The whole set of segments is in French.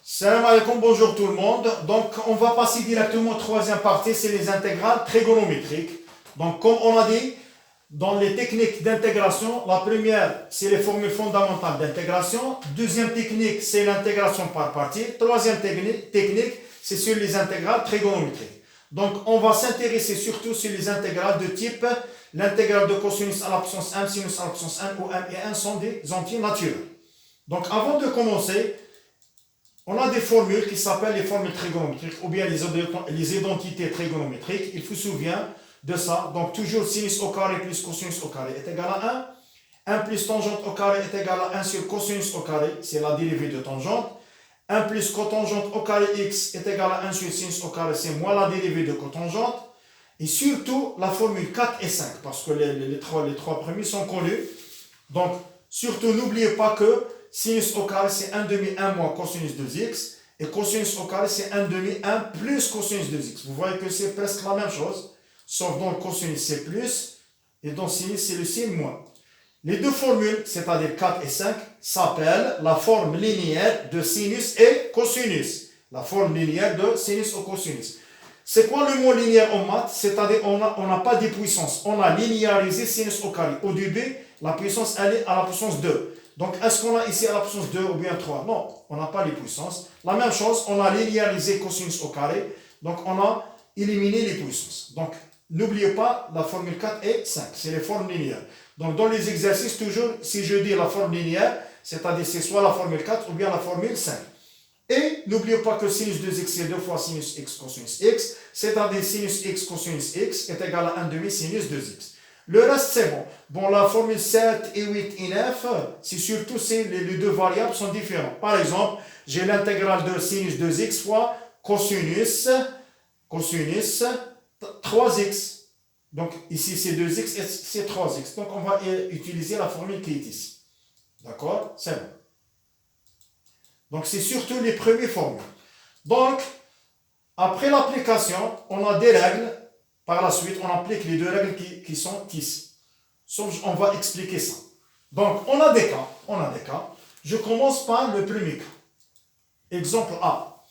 Salam alaikum, bonjour tout le monde. Donc, on va passer directement à la troisième partie, c'est les intégrales trigonométriques. Donc, comme on a dit, dans les techniques d'intégration, la première, c'est les formules fondamentales d'intégration. Deuxième technique, c'est l'intégration par partie. Troisième technique, c'est sur les intégrales trigonométriques. Donc, on va s'intéresser surtout sur les intégrales de type l'intégrale de cosinus à la puissance 1, sinus à la puissance 1, où 1 et 1 sont des entiers naturels. Donc, avant de commencer, on a des formules qui s'appellent les formules trigonométriques ou bien les identités trigonométriques. Il vous souvient de ça. Donc, toujours sinus au carré plus cosinus au carré est égal à 1. 1 plus tangente au carré est égal à 1 sur cosinus au carré, c'est la dérivée de tangente. 1 plus cotangente au carré x est égal à 1 sur sinus au carré, c'est moins la dérivée de cotangente. Et surtout, la formule 4 et 5, parce que les trois premiers sont connus. Donc, surtout, n'oubliez pas que sinus au carré, c'est 1 demi 1 moins cosinus 2x. Et cosinus au carré, c'est 1 demi 1 plus cosinus 2x. Vous voyez que c'est presque la même chose. Sauf dans le cosinus, c'est plus. Et dans le sinus, c'est le sin moins. Les deux formules, c'est-à-dire 4 et 5, s'appellent la forme linéaire de sinus et cosinus. La forme linéaire de sinus ou cosinus. C'est quoi le mot linéaire en maths? C'est-à-dire on n'a pas de puissance. On a linéarisé sinus au carré. Au début, la puissance, elle est à la puissance 2. Donc, est-ce qu'on a ici à la puissance 2 ou bien 3? Non, on n'a pas les puissances. La même chose, on a linéarisé cosinus au carré. Donc, on a éliminé les puissances. Donc, n'oubliez pas la formule 4 et 5. C'est les formes linéaires. Donc, dans les exercices, toujours, si je dis la forme linéaire, c'est-à-dire c'est soit la formule 4 ou bien la formule 5. Et n'oubliez pas que sinus 2x, c'est 2 fois sinus x cosinus x, c'est-à-dire sinus x cosinus x est égal à 1 demi sinus 2x. Le reste, c'est bon. Bon, la formule 7 et 8 et 9, c'est surtout les deux variables sont différentes. Par exemple, j'ai l'intégrale de sinus 2x fois cosinus 3x. Donc, ici, c'est 2x et c'est 3x. Donc, on va utiliser la formule qui est ici. D'accord? C'est bon. Donc, c'est surtout les premières formules. Donc, après l'application, on a des règles. Par la suite, on applique les deux règles qui sont ici. On va expliquer ça. Donc, on a des cas. Je commence par le premier cas. Exemple A.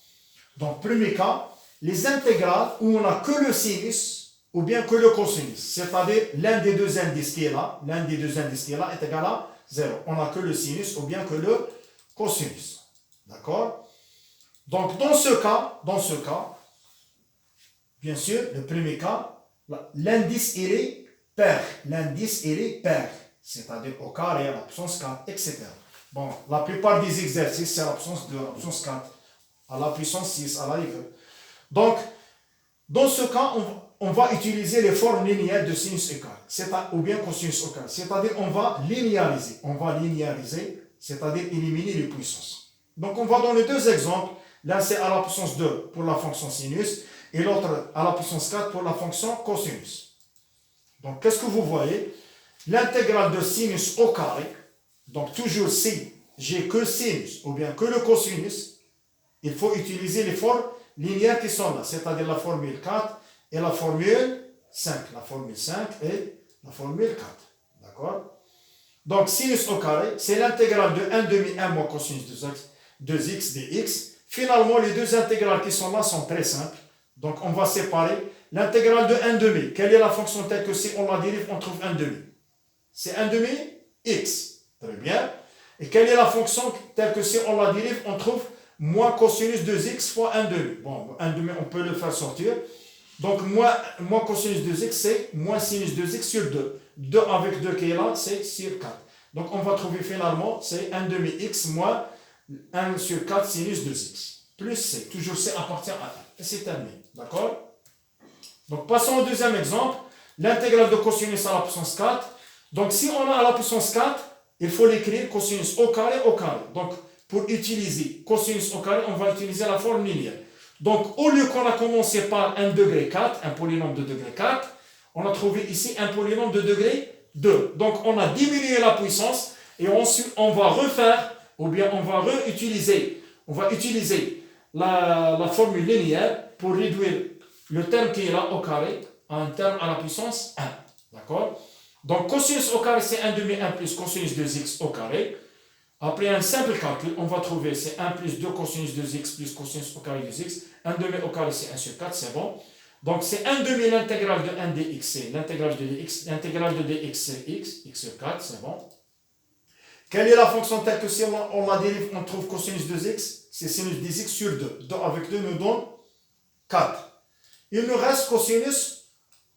Donc, premier cas, les intégrales où on n'a que le sinus ou bien que le cosinus. C'est-à-dire, l'un des deux indices qui est là est égal à 0. On n'a que le sinus ou bien que le cosinus. D'accord? Donc, dans ce cas, bien sûr, le premier cas, l'indice il est pair. C'est-à-dire au carré, à la puissance 4, etc. Bon, la plupart des exercices, c'est à la puissance 2, à la puissance 4, à la puissance 6, à la rigueur. Donc, dans ce cas, on va utiliser les formes linéaires de sinus et carré, ou bien cosinus au carré. C'est-à-dire, on va linéariser, c'est-à-dire éliminer les puissances. Donc, on va donner deux exemples. L'un, c'est à la puissance 2 pour la fonction sinus, et l'autre à la puissance 4 pour la fonction cosinus. Donc, qu'est-ce que vous voyez? L'intégrale de sinus au carré, donc toujours si j'ai que sinus ou bien que le cosinus, il faut utiliser les formes linéaires qui sont là, c'est-à-dire la formule 4 et la formule 5. La formule 5 et la formule 4. D'accord? Donc, sinus au carré, c'est l'intégrale de 1 demi 1 moins cosinus 2x dx. Finalement, les deux intégrales qui sont là sont très simples. Donc, on va séparer l'intégrale de 1 demi. Quelle est la fonction telle que si on la dérive, on trouve 1 demi? C'est 1 demi x. Très bien. Et quelle est la fonction telle que si on la dérive, on trouve moins cosinus 2x fois 1 demi. Bon, 1 demi, on peut le faire sortir. Donc, moins cosinus 2x, c'est moins sinus 2x sur 2. 2 avec 2 qui est là, c'est sur 4. Donc, on va trouver finalement, c'est 1 demi x moins 1 sur 4 sinus 2x. Plus c. Toujours c appartient à 1. Et c'est terminé. D'accord? Donc, passons au deuxième exemple. L'intégrale de cosinus à la puissance 4. Donc, si on a à la puissance 4, il faut l'écrire cosinus au carré. Donc, pour utiliser cosinus au carré, on va utiliser la forme linéaire. Donc, au lieu qu'on a commencé par 1 degré 4, un polynôme de degré 4, on a trouvé ici un polynôme de degré 2. Donc, on a diminué la puissance et ensuite, on va refaire, ou bien on va utiliser la formule linéaire pour réduire le terme qui est là au carré à un terme à la puissance 1. D'accord? Donc, cosinus au carré, c'est 1 demi 1 plus cosinus 2x au carré. Après un simple calcul, on va trouver c'est 1 plus 2 cosinus 2x plus cosinus au carré de x. 1 demi au carré, c'est 1 sur 4, c'est bon. Donc c'est 1 demi l'intégrale de 1 dx, c'est l'intégrale de dx. L'intégrale de dx, c'est x sur 4, c'est bon. Quelle est la fonction telle que si on la dérive, on trouve cosinus 2x, c'est sinus 10x sur 2. Avec 2 nous donne 4. Il nous reste cosinus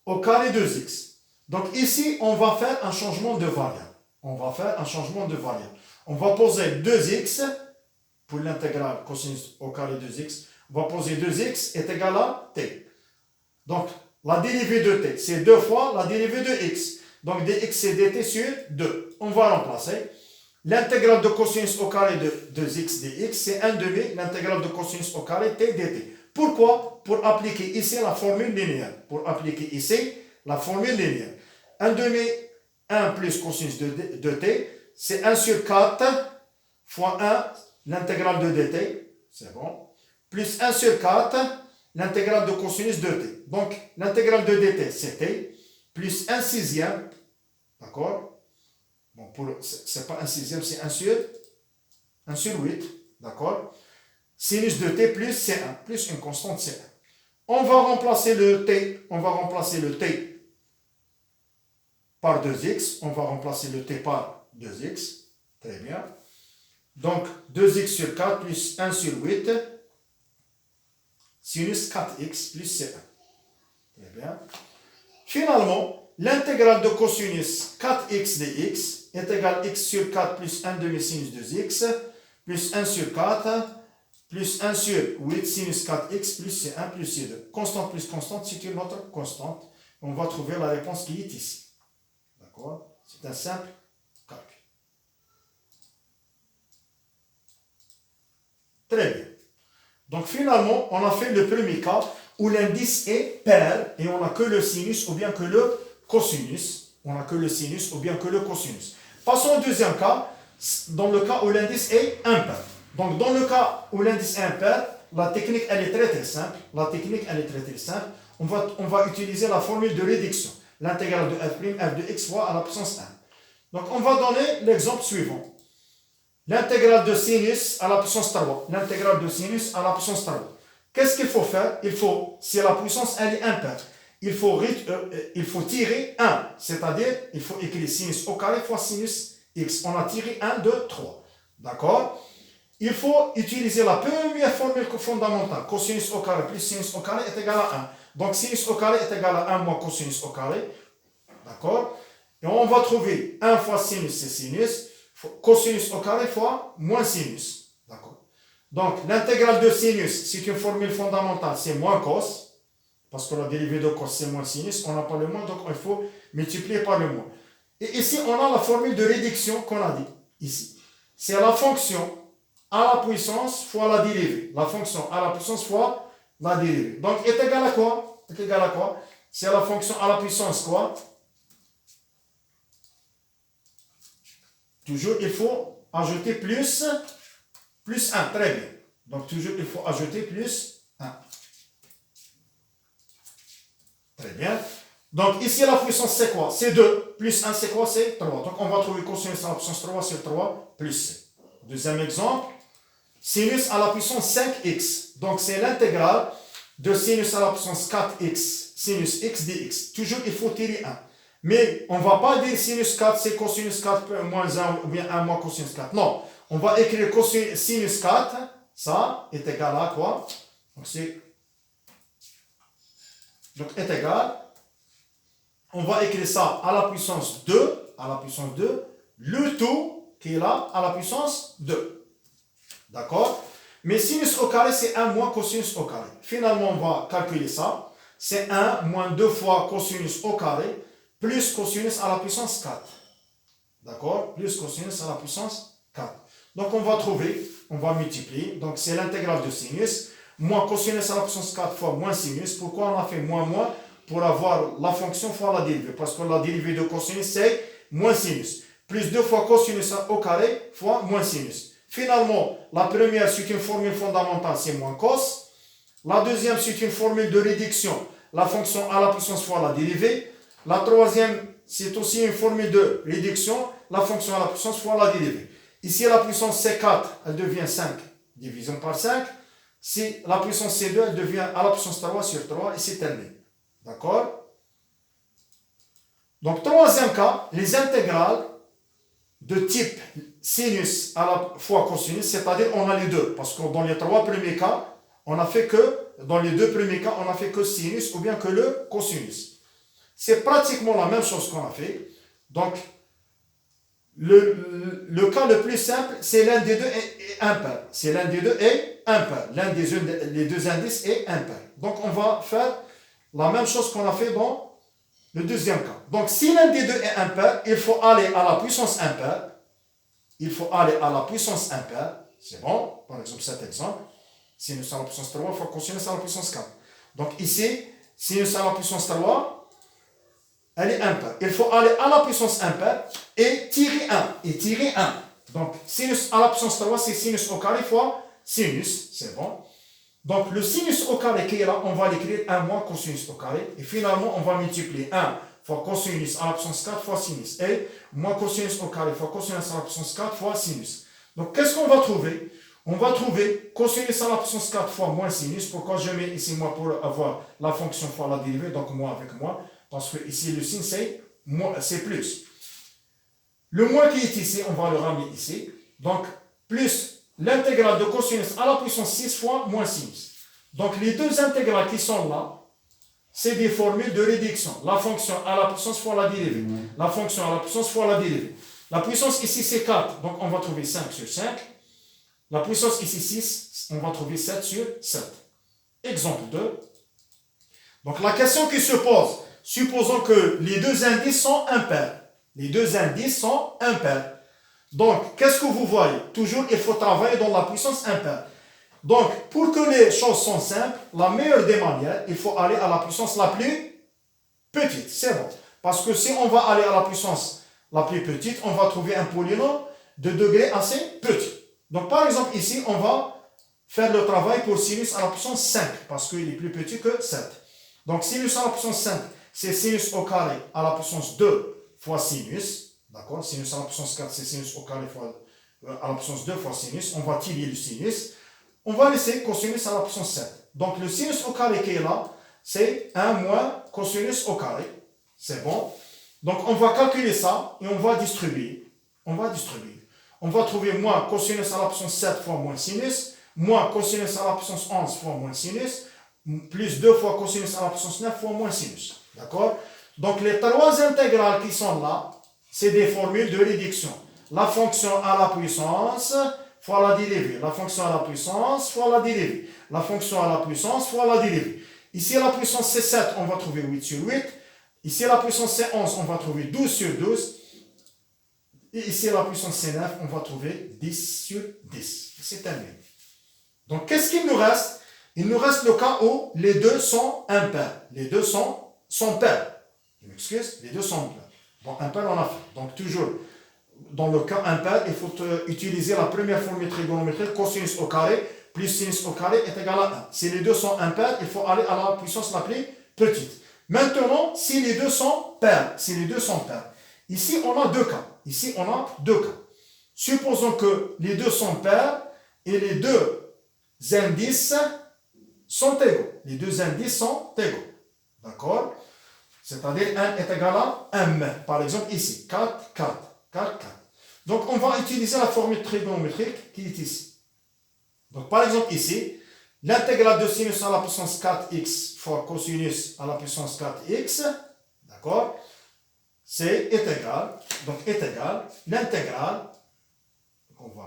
au carré 2x. Donc ici, on va faire un changement de variable. On va poser 2x pour l'intégrale cosinus au carré 2x. On va poser 2x est égal à t. Donc, la dérivée de t, c'est 2 fois la dérivée de x. Donc, dx, c'est dt sur 2. On va remplacer. L'intégrale de cosinus au carré de 2x dx, c'est 1 demi l'intégrale de cosinus au carré t dt. Pourquoi? Pour appliquer ici la formule linéaire. 1 demi 1 plus cosinus de t, c'est 1 sur 4 fois 1, l'intégrale de dt, c'est bon, plus 1 sur 4, l'intégrale de cosinus de t. Donc, l'intégrale de dt, c'est t, plus 1 sixième, d'accord? Bon, c'est pas 1 sixième, c'est 1 sur 8, d'accord? Sinus de t plus c1, plus une constante c1. On va remplacer le t par 2x, on va remplacer le t par 2x, très bien. Donc, 2x sur 4 plus 1 sur 8, sinus 4x plus c1. Très bien. Finalement, l'intégrale de cosinus 4x dx est égale à x sur 4 plus 1 demi sinus 2x, plus 1 sur 4, plus 1 sur 8 sinus 4x plus c1 plus c2. Constante plus constante, c'est une autre constante. On va trouver la réponse qui est ici. D'accord? C'est un simple calcul. Très bien. Donc finalement, on a fait le premier cas où l'indice est pair et on n'a que le sinus ou bien que le cosinus. Passons au deuxième cas, dans le cas où l'indice est impair. Donc dans le cas où l'indice est impair, la technique elle est très simple. On va utiliser la formule de réduction. L'intégrale de f' de x fois à la puissance 1. Donc on va donner l'exemple suivant. L'intégrale de sinus à la puissance 3. Qu'est-ce qu'il faut faire? Si la puissance elle est impaire, il faut tirer 1. C'est-à-dire, il faut écrire sinus au carré fois sinus x. On a tiré 1, 2, 3. D'accord? Il faut utiliser la première formule fondamentale. Cosinus au carré plus sinus au carré est égal à 1. Donc, sinus au carré est égal à 1 moins cosinus au carré. D'accord? Et on va trouver 1 fois sinus, c'est sinus. Cosinus au carré fois moins sinus. D'accord? Donc, l'intégrale de sinus, c'est une formule fondamentale, c'est moins cos. Parce que la dérivée de cos, c'est moins sinus. On n'a pas le moins, donc il faut multiplier par le moins. Et ici, on a la formule de réduction qu'on a dit. Ici. C'est la fonction à la puissance fois la dérivée. La fonction à la puissance fois la dérivée. Donc, est égal à quoi? C'est la fonction à la puissance quoi? Toujours, il faut ajouter plus 1. Très bien. Donc, toujours, il faut ajouter plus 1. Très bien. Donc, ici, la puissance, c'est quoi? C'est 2. Plus 1, c'est quoi? C'est 3. Donc, on va trouver cosinus à la puissance 3 sur 3 plus c. Deuxième exemple. Sinus à la puissance 5x. Donc, c'est l'intégrale de sinus à la puissance 4x, sinus x dx. Toujours, il faut tirer 1. Mais on ne va pas dire sinus 4, c'est cosinus 4 moins 1 ou bien 1 moins cosinus 4. Non, on va écrire sinus 4, ça est égal à quoi? Donc, est égal. On va écrire ça à la puissance 2, le tout qui est là à la puissance 2. D'accord? Mais sinus au carré, c'est 1 moins cosinus au carré. Finalement, on va calculer ça. C'est 1 moins 2 fois cosinus au carré plus cosinus à la puissance 4. D'accord? Plus cosinus à la puissance 4. Donc, on va multiplier. Donc, c'est l'intégrale de sinus. Moins cosinus à la puissance 4 fois moins sinus. Pourquoi on a fait moins? Pour avoir la fonction fois la dérivée. Parce que la dérivée de cosinus, c'est moins sinus. Plus 2 fois cosinus au carré fois moins sinus. Finalement, la première, c'est une formule fondamentale, c'est moins cos. La deuxième, c'est une formule de réduction. La fonction à la puissance fois la dérivée. La troisième, c'est aussi une formule de réduction. La fonction à la puissance fois la dérivée. Ici, la puissance C4, elle devient 5 division par 5. Si la puissance C2, elle devient à la puissance 3 sur 3 et c'est terminé. D'accord? Donc, troisième cas, les intégrales de type sinus à la fois cosinus, c'est-à-dire on a les deux. Parce que dans les trois premiers cas, on a fait que, dans les deux premiers cas, on a fait que sinus ou bien que le cosinus. C'est pratiquement la même chose qu'on a fait. Donc, le cas le plus simple, c'est l'un des deux est impair. C'est l'un des deux est impair. Les deux indices est impair. Donc, on va faire la même chose qu'on a fait dans le deuxième cas. Donc, si l'un des deux est impair, il faut aller à la puissance impaire. Il faut aller à la puissance impaire. C'est bon. Par exemple, cet exemple. Sinus à la puissance 3 fois cosinus à la puissance 4. Donc, ici, sinus à la puissance 3, elle est impaire. Il faut aller à la puissance impaire et tirer 1. Et tirer 1. Donc, sinus à la puissance 3, c'est sinus au carré fois sinus. C'est bon. Donc, le sinus au carré qui est là, on va l'écrire 1 moins cosinus au carré. Et finalement, on va multiplier 1 fois cosinus à la puissance 4 fois sinus. Et moins cosinus au carré fois cosinus à la puissance 4 fois sinus. Donc, qu'est-ce qu'on va trouver? On va trouver cosinus à la puissance 4 fois moins sinus. Pourquoi je mets ici moi pour avoir la fonction fois la dérivée, donc moins avec moins. Parce que ici, le signe, c'est plus. Le moins qui est ici, on va le ramener ici. Donc, plus l'intégrale de cosinus à la puissance 6 fois moins sinus. Donc, les deux intégrales qui sont là, c'est des formules de réduction. La fonction à la puissance fois la dérivée. La fonction à la puissance fois la dérivée. La puissance ici, c'est 4. Donc, on va trouver 5 sur 5. La puissance ici, 6. On va trouver 7 sur 7. Exemple 2. Donc, la question qui se pose, supposons que les deux indices sont impairs. Les deux indices sont impairs. Donc, qu'est-ce que vous voyez? Toujours, il faut travailler dans la puissance impaire. Donc, pour que les choses soient simples, la meilleure des manières, il faut aller à la puissance la plus petite. C'est bon. Parce que si on va aller à la puissance la plus petite, on va trouver un polynôme de degré assez petit. Donc, par exemple, ici, on va faire le travail pour sinus à la puissance 5, parce qu'il est plus petit que 7. Donc, sinus à la puissance 5, c'est sinus au carré à la puissance 2 fois sinus. D'accord? Sinus à la puissance 4, c'est sinus au carré à la puissance 2 fois sinus. On va tirer le sinus. On va laisser cosinus à la puissance 7. Donc, le sinus au carré qui est là, c'est 1 moins cosinus au carré. C'est bon. Donc, on va calculer ça et on va distribuer. On va trouver moins cosinus à la puissance 7 fois moins sinus, moins cosinus à la puissance 11 fois moins sinus, plus 2 fois cosinus à la puissance 9 fois moins sinus. D'accord? Donc, les trois intégrales qui sont là, c'est des formules de réduction. La fonction à la puissance fois la dérivée. La fonction à la puissance fois la dérivée. La fonction à la puissance fois la dérivée. Ici, la puissance c'est 7, on va trouver 8 sur 8. Ici, la puissance c'est 11, on va trouver 12 sur 12. Et ici, la puissance c'est 9, on va trouver 10 sur 10. C'est terminé. Donc, qu'est-ce qu'il nous reste? Il nous reste le cas où les deux sont impairs. Les deux sont pairs. Je m'excuse, les deux sont pairs. Bon, impair, on a fait. Donc, toujours, dans le cas impair, il faut utiliser la première formule trigonométrique, cosinus au carré plus sinus au carré est égal à 1. Si les deux sont impairs, il faut aller à la puissance la plus petite. Maintenant, si les deux sont pairs, ici, on a deux cas. Supposons que les deux sont pairs et les deux indices sont égaux. D'accord? C'est-à-dire 1 est égal à 1. Par exemple, ici, 4, 4, 4, 4. Donc, on va utiliser la formule trigonométrique qui est ici. Donc, par exemple, ici, l'intégrale de sinus à la puissance 4x fois cosinus à la puissance 4x, d'accord, est égal, l'intégrale, on va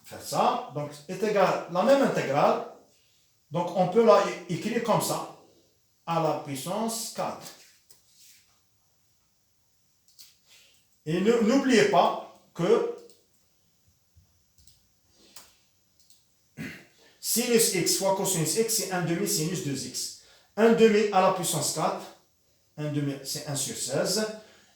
faire ça, donc est égal, la même intégrale, donc on peut la écrire comme ça, à la puissance 4. Et n'oubliez pas que sinus x fois cosinus x, c'est 1 demi sinus 2x. 1 demi à la puissance 4, 1 demi c'est 1 sur 16.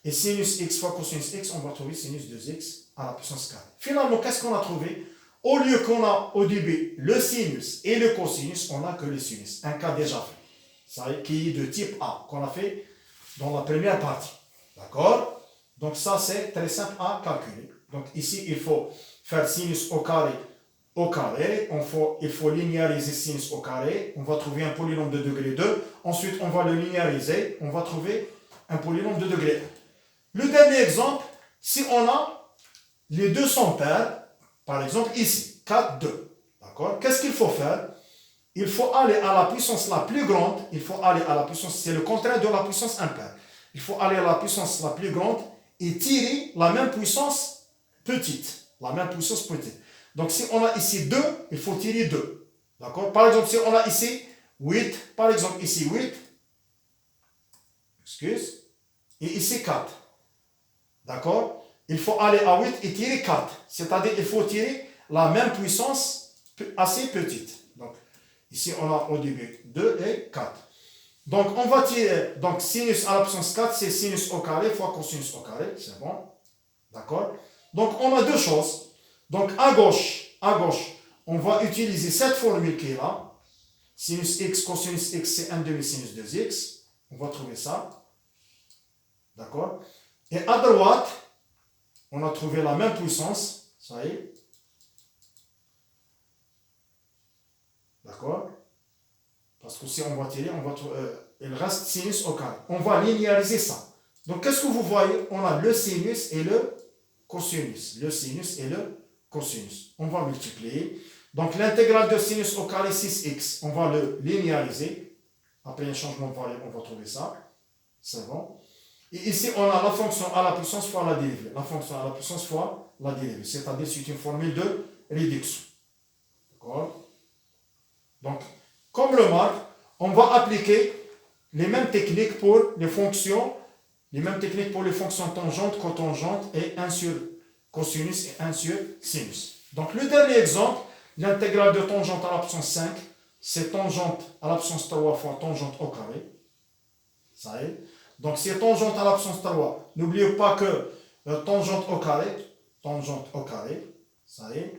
Et sinus x fois cosinus x, on va trouver sinus 2x à la puissance 4. Finalement, qu'est-ce qu'on a trouvé? Au lieu qu'on a au début le sinus et le cosinus, on n'a que le sinus. Un cas déjà fait. Ça, qui est de type A, qu'on a fait dans la première partie. D'accord? Donc ça, c'est très simple à calculer. Donc ici, il faut faire sinus au carré. Il faut linéariser sinus au carré. On va trouver un polynôme de degré 2. Ensuite, on va le linéariser. On va trouver un polynôme de degré 1. Le dernier exemple, si on a les deux sont pairs, par exemple ici, 4, 2. D'accord? Qu'est-ce qu'il faut faire? Il faut aller à la puissance la plus grande. Il faut aller à la puissance, c'est le contraire de la puissance impaire. Il faut aller à la puissance la plus grande et tirer la même puissance petite. La même puissance petite. Donc si on a ici 2, il faut tirer 2. D'accord? Par exemple, si on a ici 8, par exemple ici 8, excuse, et ici 4. D'accord? Il faut aller à 8 et tirer 4. C'est-à-dire qu'il faut tirer la même puissance assez petite. Donc ici on a au début 2 et 4. Donc on va tirer, donc sinus à la puissance 4, c'est sinus au carré fois cosinus au carré, c'est bon. D'accord? Donc on a deux choses. Donc à gauche, on va utiliser cette formule qui est là. Sinus x, cosinus x, c'est 1 demi-sinus 2x. On va trouver ça. D'accord? Et à droite, on a trouvé la même puissance. Ça y est. D'accord? Parce que si on va tirer, il reste sinus au carré. On va linéariser ça. Donc qu'est-ce que vous voyez? On a le sinus et le cosinus. Le sinus et le cosinus. On va multiplier. Donc l'intégrale de sinus au carré 6x, on va le linéariser. Après un changement de variable, on va trouver ça. C'est bon. Et ici, on a la fonction à la puissance fois la dérivée. La fonction à la puissance fois la dérivée. C'est-à-dire c'est une formule de réduction. D'accord? Donc, comme remarque, on va appliquer les mêmes techniques pour les fonctions, tangentes, cotangentes et 1 sur cosinus et 1 sur sinus. Donc le dernier exemple, l'intégrale de tangente à la puissance 5, c'est tangente à la puissance 3 fois tangente au carré. Ça y est. Donc c'est tangente à la puissance 3. N'oubliez pas que tangente au carré, ça y est.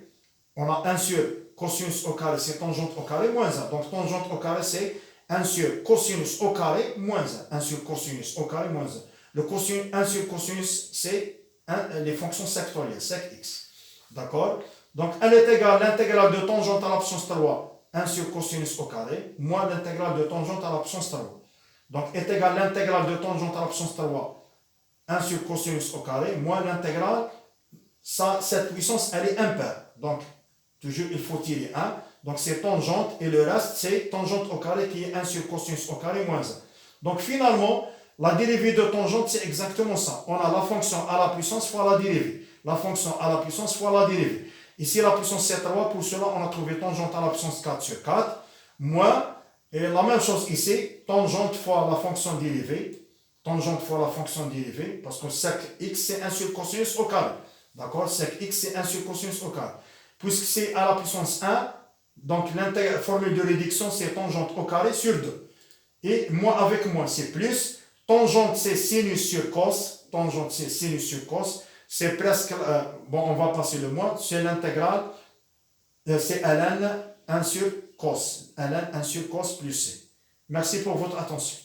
On a 1 sur cosinus au carré, c'est tangente au carré moins 1. Donc tangente au carré, c'est 1 sur cosinus au carré moins 1. 1 sur cosinus au carré moins 1. Le cosinus, 1 sur cosinus, c'est les fonctions sectorielles, sec x. D'accord? Donc, elle est égale à l'intégrale de tangente à la puissance 3, 1 sur cosinus au carré, moins l'intégrale de tangente à la puissance 3. Donc, est égal à l'intégrale de tangente à la puissance 3, 1 sur cosinus au carré, moins l'intégrale, cette puissance, elle est impaire. Donc, toujours, il faut tirer 1. Donc, c'est tangente, et le reste, c'est tangente au carré qui est 1 sur cosinus au carré, moins 1. Donc, finalement, la dérivée de tangente, c'est exactement ça. On a la fonction à la puissance fois la dérivée. La fonction à la puissance fois la dérivée. Ici, la puissance c'est 3. Pour cela, on a trouvé tangente à la puissance 4 sur 4. Moins, et la même chose ici, tangente fois la fonction dérivée. Tangente fois la fonction dérivée. Parce que sec x, c'est 1 sur cosinus au carré. D'accord? Sec x, c'est 1 sur cosinus au carré. Puisque c'est à la puissance 1, donc la formule de réduction, c'est tangente au carré sur 2. Et moins avec moins, c'est plus. Tangente, c'est sinus sur cos. Tangente, c'est sinus sur cos. C'est presque, bon, on va passer le moins. C'est l'intégrale, c'est ln 1 sur cos. ln 1 sur cos plus c. Merci pour votre attention.